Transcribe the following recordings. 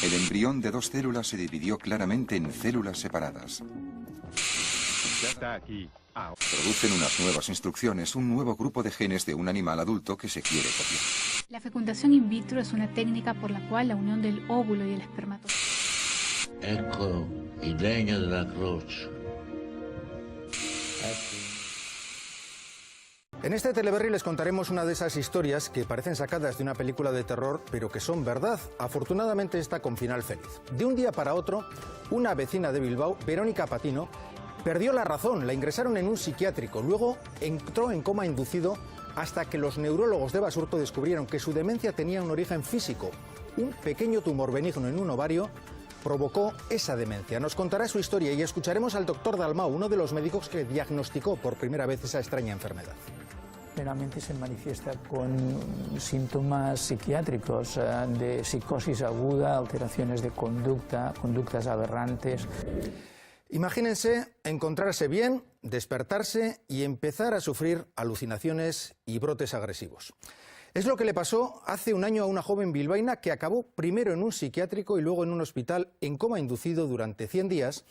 El embrión de 2 células se dividió claramente en células separadas. Ya está aquí. Producen unas nuevas instrucciones, un nuevo grupo de genes de un animal adulto que se quiere copiar. La fecundación in vitro es una técnica por la cual la unión del óvulo y el espermatozoide. Ecco il legno della croce. En este Teleberry les contaremos una de esas historias que parecen sacadas de una película de terror, pero que son verdad. Afortunadamente está con final feliz. De un día para otro, una vecina de Bilbao, Verónica Patino, perdió la razón, la ingresaron en un psiquiátrico, luego entró en coma inducido hasta que los neurólogos de Basurto descubrieron que su demencia tenía un origen físico. Un pequeño tumor benigno en un ovario provocó esa demencia. Nos contará su historia y escucharemos al doctor Dalmau, uno de los médicos que diagnosticó por primera vez esa extraña enfermedad. Generalmente se manifiesta con síntomas psiquiátricos de psicosis aguda, alteraciones de conducta, conductas aberrantes. Imagínense encontrarse bien, despertarse y empezar a sufrir alucinaciones y brotes agresivos. Es lo que le pasó hace un año a una joven bilbaína que acabó primero en un psiquiátrico y luego en un hospital en coma inducido durante 100 días,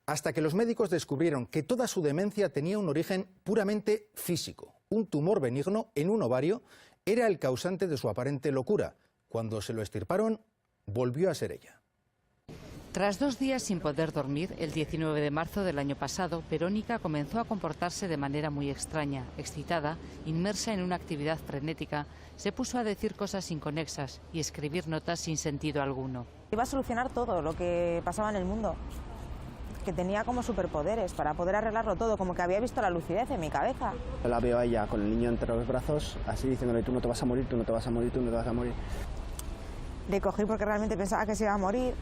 hasta que los médicos descubrieron que toda su demencia tenía un origen puramente físico. Un tumor benigno en un ovario era el causante de su aparente locura. Cuando se lo extirparon, volvió a ser ella. Tras 2 días sin poder dormir, el 19 de marzo del año pasado, Verónica comenzó a comportarse de manera muy extraña. Excitada, inmersa en una actividad frenética, se puso a decir cosas inconexas y escribir notas sin sentido alguno. Iba a solucionar todo lo que pasaba en el mundo, que tenía como superpoderes para poder arreglarlo todo, como que había visto la lucidez en mi cabeza. Yo la veo a ella con el niño entre los brazos, así diciéndole: tú no te vas a morir, tú no te vas a morir, tú no te vas a morir. Le cogí porque realmente pensaba que se iba a morir.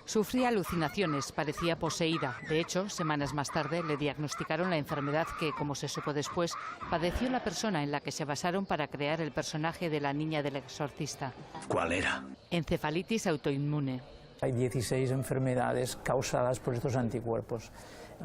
Sufría alucinaciones, parecía poseída. De hecho, semanas más tarde le diagnosticaron la enfermedad que, como se supo después, padeció la persona en la que se basaron para crear el personaje de la niña del exorcista. ¿Cuál era? Encefalitis autoinmune. Hay 16 enfermedades causadas por estos anticuerpos.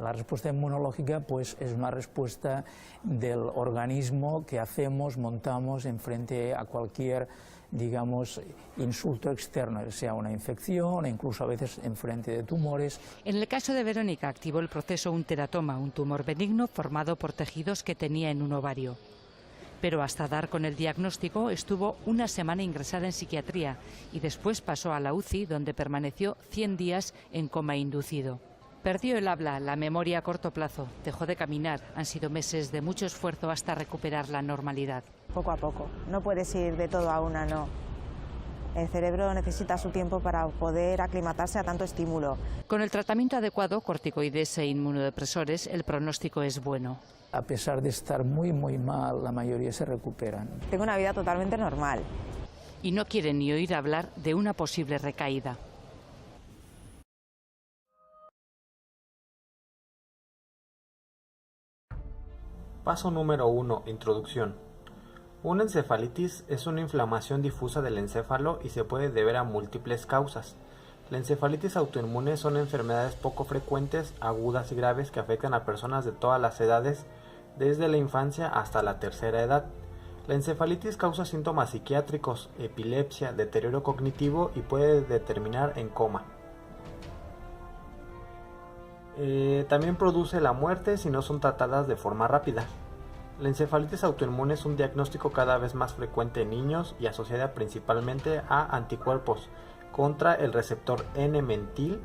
La respuesta inmunológica pues, es una respuesta del organismo que hacemos, montamos en frente a cualquier, digamos, insulto externo, sea una infección, incluso a veces en frente de tumores. En el caso de Verónica activó el proceso un teratoma, un tumor benigno formado por tejidos que tenía en un ovario. Pero hasta dar con el diagnóstico estuvo una semana ingresada en psiquiatría y después pasó a la UCI, donde permaneció 100 días en coma inducido. Perdió el habla, la memoria a corto plazo, dejó de caminar. Han sido meses de mucho esfuerzo hasta recuperar la normalidad. Poco a poco, no puedes ir de todo a una, no. El cerebro necesita su tiempo para poder aclimatarse a tanto estímulo. Con el tratamiento adecuado, corticoides e inmunodepresores, el pronóstico es bueno. A pesar de estar muy mal, la mayoría se recuperan. Tengo una vida totalmente normal. Y no quieren ni oír hablar de una posible recaída. Paso número 1. Introducción. Una encefalitis es una inflamación difusa del encéfalo y se puede deber a múltiples causas. La encefalitis autoinmune son enfermedades poco frecuentes, agudas y graves que afectan a personas de todas las edades, desde la infancia hasta la tercera edad. La encefalitis causa síntomas psiquiátricos, epilepsia, deterioro cognitivo y puede determinar en coma. También produce la muerte si no son tratadas de forma rápida. La encefalitis autoinmune es un diagnóstico cada vez más frecuente en niños y asociada principalmente a anticuerpos contra el receptor N-mentil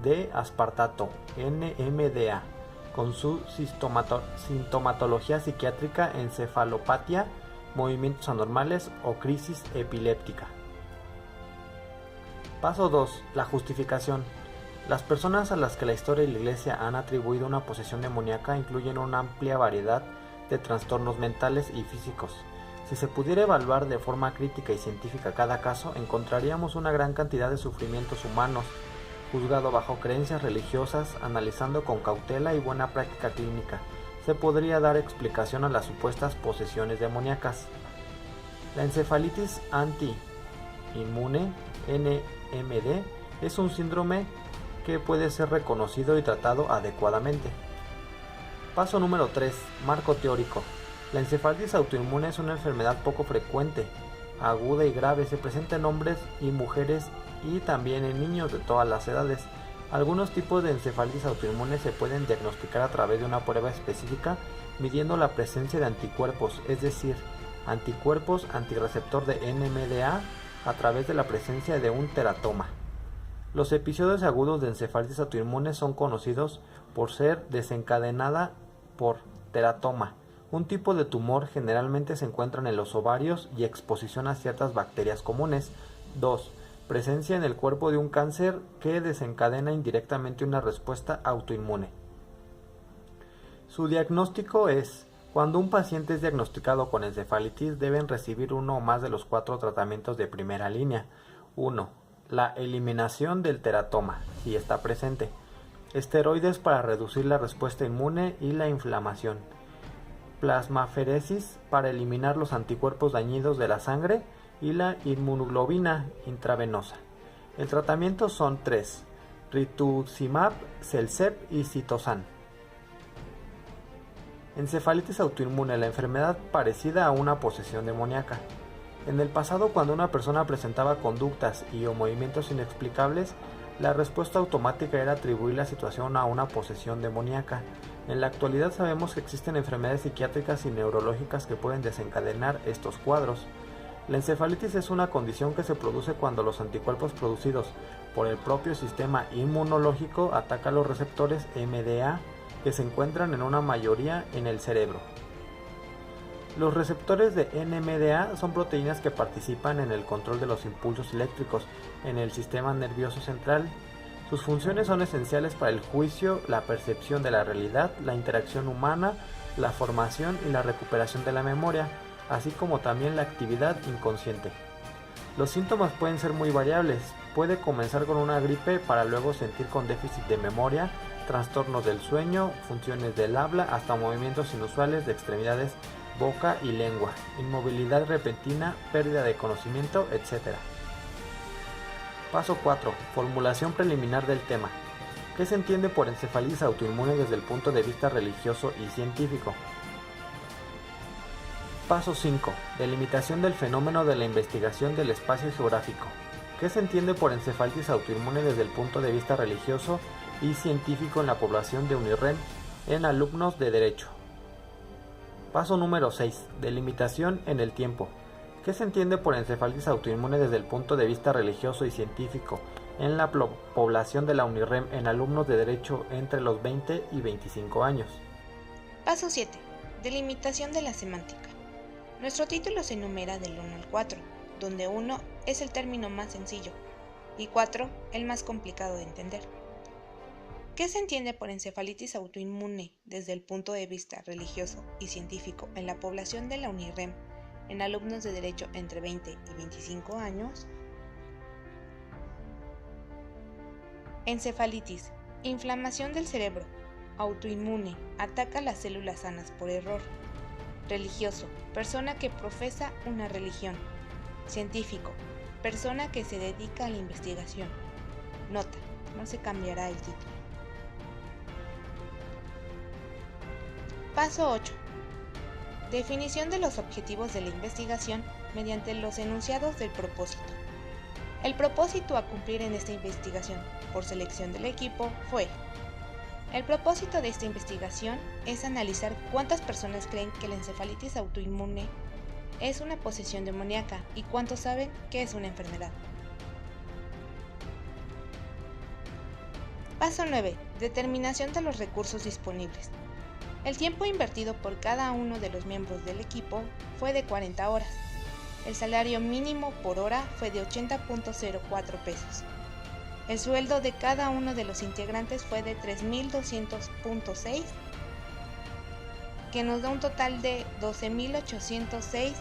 de aspartato, NMDA, con su sintomatología psiquiátrica, encefalopatía, movimientos anormales o crisis epiléptica. Paso 2. La justificación. Las personas a las que la historia y la Iglesia han atribuido una posesión demoníaca incluyen una amplia variedad de trastornos mentales y físicos. Si se pudiera evaluar de forma crítica y científica cada caso, encontraríamos una gran cantidad de sufrimientos humanos, juzgado bajo creencias religiosas, analizando con cautela y buena práctica clínica. Se podría dar explicación a las supuestas posesiones demoníacas. La encefalitis anti-inmune, NMD, es un síndrome que puede ser reconocido y tratado adecuadamente. Paso número 3. Marco teórico. La encefalitis autoinmune es una enfermedad poco frecuente, aguda y grave. Se presenta en hombres y mujeres y también en niños de todas las edades. Algunos tipos de encefalitis autoinmune se pueden diagnosticar a través de una prueba específica midiendo la presencia de anticuerpos, es decir, anticuerpos antirreceptor de NMDA a través de la presencia de un teratoma. Los episodios agudos de encefalitis autoinmune son conocidos por ser desencadenada por teratoma, un tipo de tumor generalmente se encuentra en los ovarios y exposición a ciertas bacterias comunes. 2. Presencia en el cuerpo de un cáncer que desencadena indirectamente una respuesta autoinmune. Su diagnóstico es: cuando un paciente es diagnosticado con encefalitis deben recibir uno o más de los 4 tratamientos de primera línea. 1. La eliminación del teratoma, si está presente. Esteroides para reducir la respuesta inmune y la inflamación. Plasmaferesis para eliminar los anticuerpos dañinos de la sangre y la inmunoglobina intravenosa. El tratamiento son 3: rituximab, Celsep y Citosan. Encefalitis autoinmune, la enfermedad parecida a una posesión demoníaca. En el pasado, cuando una persona presentaba conductas o movimientos inexplicables, la respuesta automática era atribuir la situación a una posesión demoníaca. En la actualidad sabemos que existen enfermedades psiquiátricas y neurológicas que pueden desencadenar estos cuadros. La encefalitis es una condición que se produce cuando los anticuerpos producidos por el propio sistema inmunológico atacan los receptores MDA que se encuentran en una mayoría en el cerebro. Los receptores de NMDA son proteínas que participan en el control de los impulsos eléctricos en el sistema nervioso central. Sus funciones son esenciales para el juicio, la percepción de la realidad, la interacción humana, la formación y la recuperación de la memoria, así como también la actividad inconsciente. Los síntomas pueden ser muy variables. Puede comenzar con una gripe para luego sentir con déficit de memoria, trastornos del sueño, funciones del habla, hasta movimientos inusuales de extremidades, boca y lengua, inmovilidad repentina, pérdida de conocimiento, etc. Paso 4. Formulación preliminar del tema. ¿Qué se entiende por encefalitis autoinmune desde el punto de vista religioso y científico? Paso 5. Delimitación del fenómeno de la investigación del espacio geográfico. ¿Qué se entiende por encefalitis autoinmune desde el punto de vista religioso y científico en la población de UNIRREM en alumnos de Derecho? Paso número 6. Delimitación en el tiempo. ¿Qué se entiende por encefalitis autoinmune desde el punto de vista religioso y científico en la población de la UNIRREM en alumnos de Derecho entre los 20 y 25 años? Paso 7. Delimitación de la semántica. Nuestro título se enumera del 1 al 4, donde 1 es el término más sencillo y 4 el más complicado de entender. ¿Qué se entiende por encefalitis autoinmune desde el punto de vista religioso y científico en la población de la UNIRREM en alumnos de Derecho entre 20 y 25 años? Encefalitis, inflamación del cerebro, autoinmune, ataca las células sanas por error. Religioso, persona que profesa una religión. Científico, persona que se dedica a la investigación. Nota, no se cambiará el título. Paso 8. Definición de los objetivos de la investigación mediante los enunciados del propósito. El propósito a cumplir en esta investigación, por selección del equipo, fue: el propósito de esta investigación es analizar cuántas personas creen que la encefalitis autoinmune es una posesión demoníaca y cuántos saben que es una enfermedad. Paso 9. Determinación de los recursos disponibles. El tiempo invertido por cada uno de los miembros del equipo fue de 40 horas. El salario mínimo por hora fue de 80.04 pesos. El sueldo de cada uno de los integrantes fue de 3.200.6, que nos da un total de 12.806.4.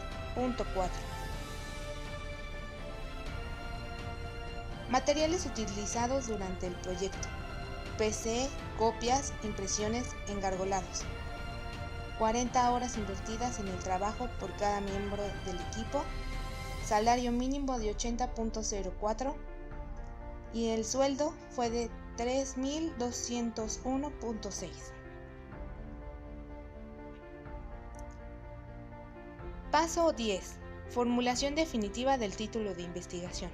Materiales utilizados durante el proyecto: PC, copias, impresiones, engargolados. 40 horas invertidas en el trabajo por cada miembro del equipo, salario mínimo de 80.04 y el sueldo fue de 3.201.6. Paso 10. Formulación definitiva del título de investigación.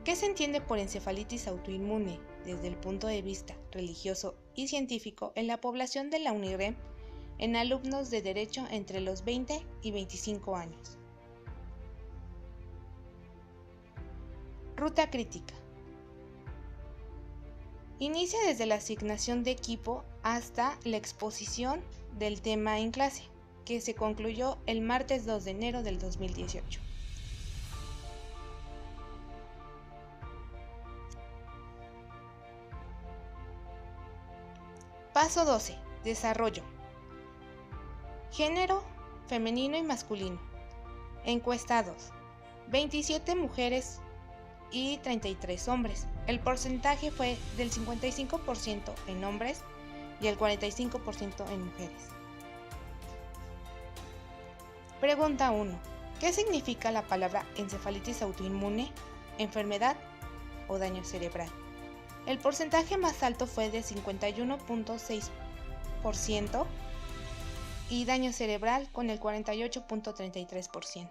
¿Qué se entiende por encefalitis autoinmune desde el punto de vista religioso y científico en la población de la UNIREM en alumnos de Derecho entre los 20 y 25 años? Ruta crítica. Inicia desde la asignación de equipo hasta la exposición del tema en clase, que se concluyó el martes 2 de enero del 2018. Paso 12. Desarrollo. Género, femenino y masculino. Encuestados: 27 mujeres y 33 hombres. El porcentaje fue del 55% en hombres y el 45% en mujeres. Pregunta 1. ¿Qué significa la palabra encefalitis autoinmune? ¿Enfermedad o daño cerebral? El porcentaje más alto fue de 51.6% y daño cerebral con el 48.33%.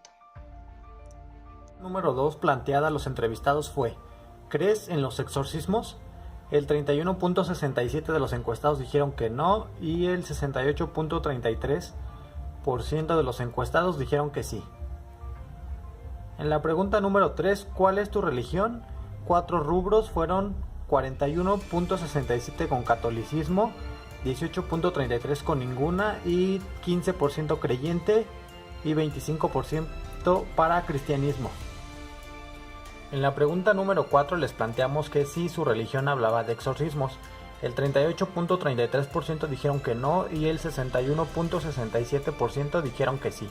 Número 2 planteada a los entrevistados fue: ¿crees en los exorcismos? El 31.67% de los encuestados dijeron que no y el 68.33% de los encuestados dijeron que sí. En la pregunta número 3, ¿cuál es tu religión? 4 rubros fueron 41.67% con catolicismo, 18.33% con ninguna y 15% creyente y 25% para cristianismo. En la pregunta número 4 les planteamos que si su religión hablaba de exorcismos. El 38.33% dijeron que no y el 61.67% dijeron que sí.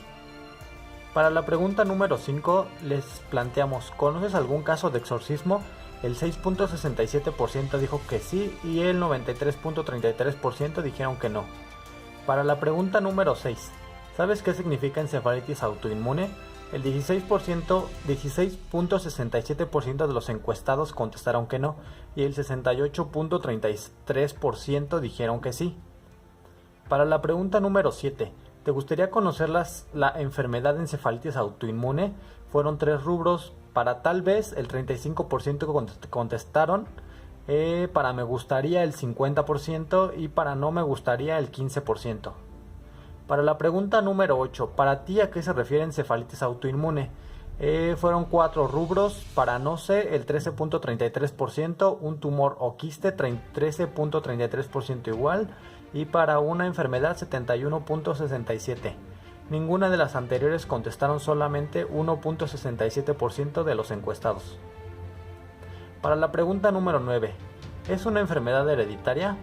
Para la pregunta número 5 les planteamos: ¿conoces algún caso de exorcismo? El 6.67% dijo que sí y el 93.33% dijeron que no. Para la pregunta número 6, ¿sabes qué significa encefalitis autoinmune? El 16.67% de los encuestados contestaron que no y el 68.33% dijeron que sí. Para la pregunta número 7, ¿te gustaría conocer la enfermedad de encefalitis autoinmune? Fueron 3 rubros. Para tal vez el 35% contestaron, para me gustaría el 50% y para no me gustaría el 15%. Para la pregunta número 8, ¿para ti a qué se refiere encefalitis autoinmune? Fueron 4 rubros: para no sé el 13.33%, un tumor o quiste 13.33% igual y para una enfermedad 71.67%. Ninguna de las anteriores contestaron, solamente 1.67% de los encuestados. Para la pregunta número 9, ¿es una enfermedad hereditaria?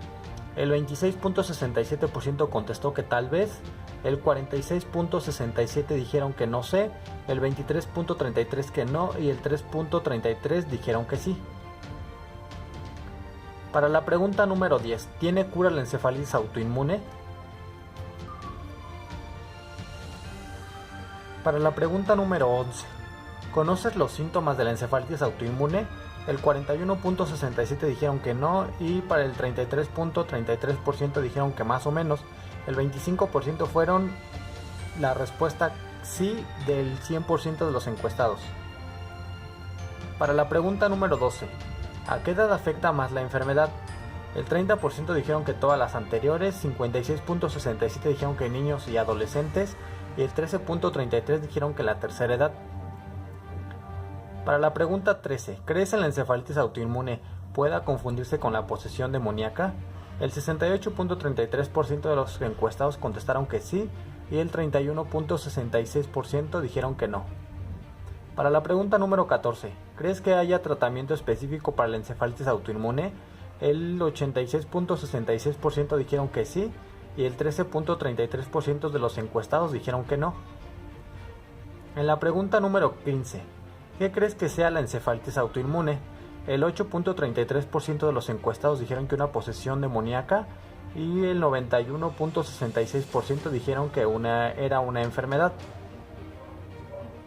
El 26.67% contestó que tal vez, el 46.67% dijeron que no sé, el 23.33% que no y el 3.33% dijeron que sí. Para la pregunta número 10, ¿tiene cura la encefalitis autoinmune? Para la pregunta número 11, ¿conoces los síntomas de la encefalitis autoinmune? El 41.67% dijeron que no y para el 33.33% dijeron que más o menos. El 25% fueron la respuesta sí del 100% de los encuestados. Para la pregunta número 12, ¿a qué edad afecta más la enfermedad? El 30% dijeron que todas las anteriores, 56.67% dijeron que niños y adolescentes y el 13.33% dijeron que la tercera edad. Para la pregunta 13, ¿crees en la encefalitis autoinmune pueda confundirse con la posesión demoníaca? El 68.33% de los encuestados contestaron que sí y el 31.66% dijeron que no. Para la pregunta número 14, ¿crees que haya tratamiento específico para la encefalitis autoinmune? El 86.66% dijeron que sí y el 13.33% de los encuestados dijeron que no. En la pregunta número 15, ¿qué crees que sea la encefalitis autoinmune? El 8.33% de los encuestados dijeron que una posesión demoníaca y el 91.66% dijeron que era una enfermedad.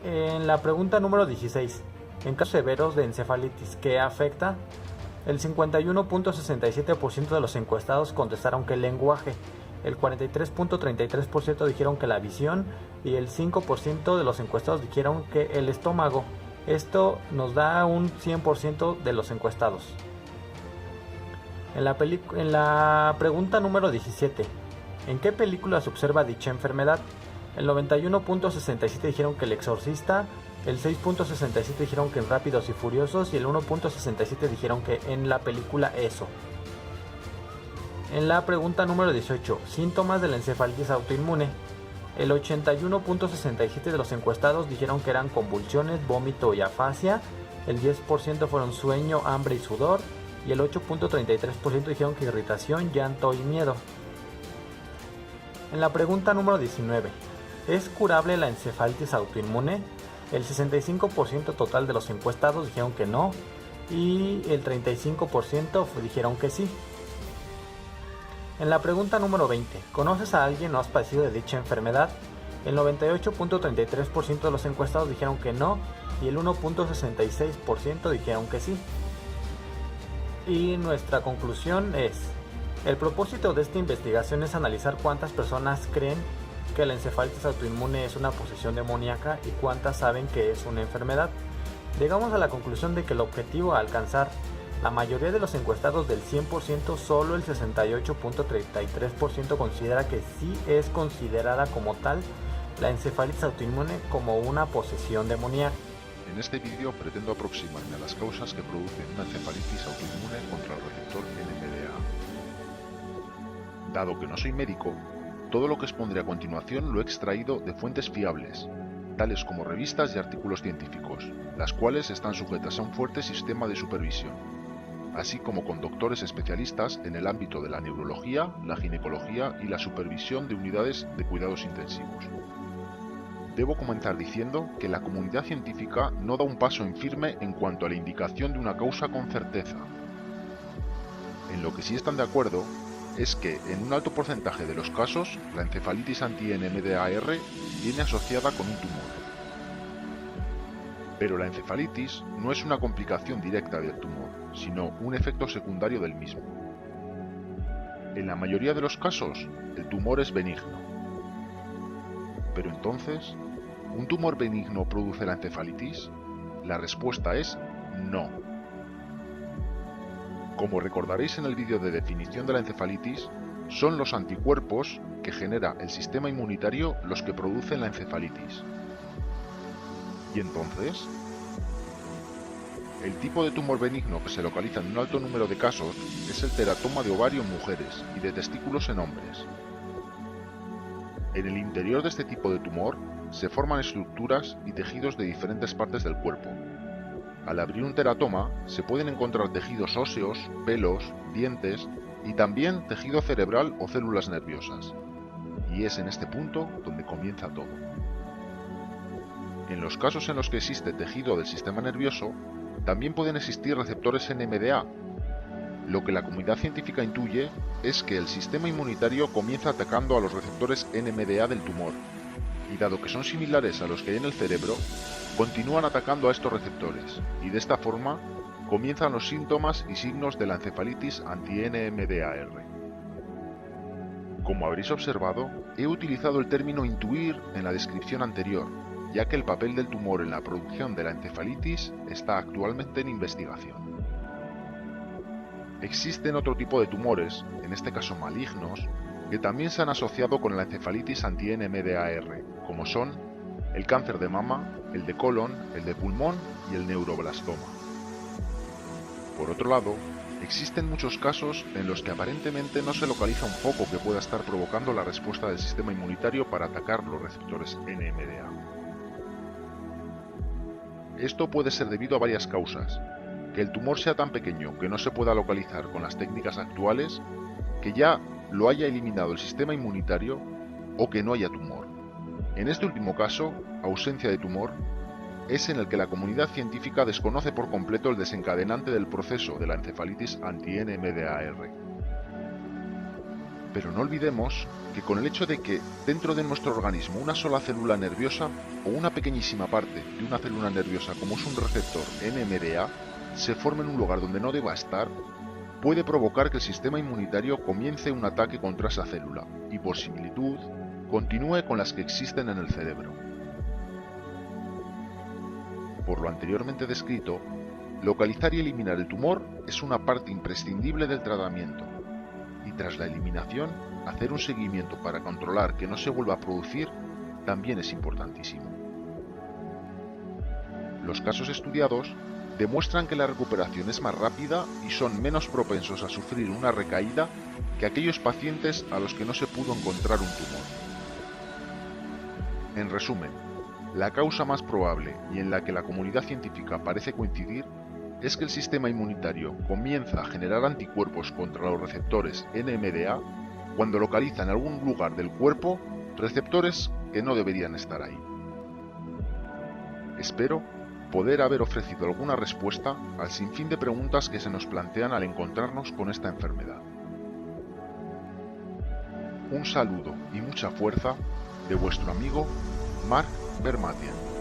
En la pregunta número 16, en casos severos de encefalitis, ¿qué afecta? El 51.67% de los encuestados contestaron que el lenguaje, el 43.33% dijeron que la visión y el 5% de los encuestados dijeron que el estómago. Esto nos da un 100% de los encuestados. En la pregunta número 17, ¿en qué película se observa dicha enfermedad? El 91.67 dijeron que El Exorcista, el 6.67 dijeron que en Rápidos y Furiosos y el 1.67 dijeron que en la película Eso. En la pregunta número 18, síntomas de la encefalitis autoinmune. El 81.67 de los encuestados dijeron que eran convulsiones, vómito y afasia. El 10% fueron sueño, hambre y sudor. Y el 8.33% dijeron que irritación, llanto y miedo. En la pregunta número 19, ¿es curable la encefalitis autoinmune? El 65% total de los encuestados dijeron que no. Y el 35% dijeron que sí. En la pregunta número 20, ¿conoces a alguien o has padecido de dicha enfermedad? El 98.33% de los encuestados dijeron que no y el 1.66% dijeron que sí. Y nuestra conclusión es, el propósito de esta investigación es analizar cuántas personas creen que la encefalitis autoinmune es una posesión demoníaca y cuántas saben que es una enfermedad. Llegamos a la conclusión de que el objetivo a alcanzar la mayoría de los encuestados del 100%, solo el 68.33% considera que sí es considerada como tal la encefalitis autoinmune como una posesión demoníaca. En este vídeo pretendo aproximarme a las causas que producen una encefalitis autoinmune contra el receptor NMDA. Dado que no soy médico, todo lo que expondré a continuación lo he extraído de fuentes fiables, tales como revistas y artículos científicos, las cuales están sujetas a un fuerte sistema de supervisión, así como con doctores especialistas en el ámbito de la neurología, la ginecología y la supervisión de unidades de cuidados intensivos. Debo comenzar diciendo que la comunidad científica no da un paso en firme en cuanto a la indicación de una causa con certeza. En lo que sí están de acuerdo es que en un alto porcentaje de los casos la encefalitis anti-NMDAR viene asociada con un tumor. Pero la encefalitis no es una complicación directa del tumor, sino un efecto secundario del mismo. En la mayoría de los casos, el tumor es benigno. Pero entonces, ¿un tumor benigno produce la encefalitis? La respuesta es no. Como recordaréis en el vídeo de definición de la encefalitis, son los anticuerpos que genera el sistema inmunitario los que producen la encefalitis. ¿Y entonces? El tipo de tumor benigno que se localiza en un alto número de casos es el teratoma de ovario en mujeres y de testículos en hombres. En el interior de este tipo de tumor se forman estructuras y tejidos de diferentes partes del cuerpo. Al abrir un teratoma se pueden encontrar tejidos óseos, pelos, dientes y también tejido cerebral o células nerviosas. Y es en este punto donde comienza todo. En los casos en los que existe tejido del sistema nervioso, también pueden existir receptores NMDA. Lo que la comunidad científica intuye es que el sistema inmunitario comienza atacando a los receptores NMDA del tumor, y dado que son similares a los que hay en el cerebro, continúan atacando a estos receptores, y de esta forma comienzan los síntomas y signos de la encefalitis anti-NMDAR. Como habréis observado, he utilizado el término intuir en la descripción anterior, ya que el papel del tumor en la producción de la encefalitis está actualmente en investigación. Existen otro tipo de tumores, en este caso malignos, que también se han asociado con la encefalitis anti-NMDAR, como son el cáncer de mama, el de colon, el de pulmón y el neuroblastoma. Por otro lado, existen muchos casos en los que aparentemente no se localiza un foco que pueda estar provocando la respuesta del sistema inmunitario para atacar los receptores NMDA. Esto puede ser debido a varias causas: que el tumor sea tan pequeño que no se pueda localizar con las técnicas actuales, que ya lo haya eliminado el sistema inmunitario o que no haya tumor. En este último caso, ausencia de tumor, es en el que la comunidad científica desconoce por completo el desencadenante del proceso de la encefalitis anti-NMDAR. Pero no olvidemos que con el hecho de que dentro de nuestro organismo una sola célula nerviosa o una pequeñísima parte de una célula nerviosa como es un receptor NMDA se forme en un lugar donde no deba estar, puede provocar que el sistema inmunitario comience un ataque contra esa célula y por similitud continúe con las que existen en el cerebro. Por lo anteriormente descrito, localizar y eliminar el tumor es una parte imprescindible del tratamiento, y tras la eliminación, hacer un seguimiento para controlar que no se vuelva a producir también es importantísimo. Los casos estudiados demuestran que la recuperación es más rápida y son menos propensos a sufrir una recaída que aquellos pacientes a los que no se pudo encontrar un tumor. En resumen, la causa más probable y en la que la comunidad científica parece coincidir es que el sistema inmunitario comienza a generar anticuerpos contra los receptores NMDA cuando localiza en algún lugar del cuerpo receptores que no deberían estar ahí. Espero poder haber ofrecido alguna respuesta al sinfín de preguntas que se nos plantean al encontrarnos con esta enfermedad. Un saludo y mucha fuerza de vuestro amigo Marc Vermatien.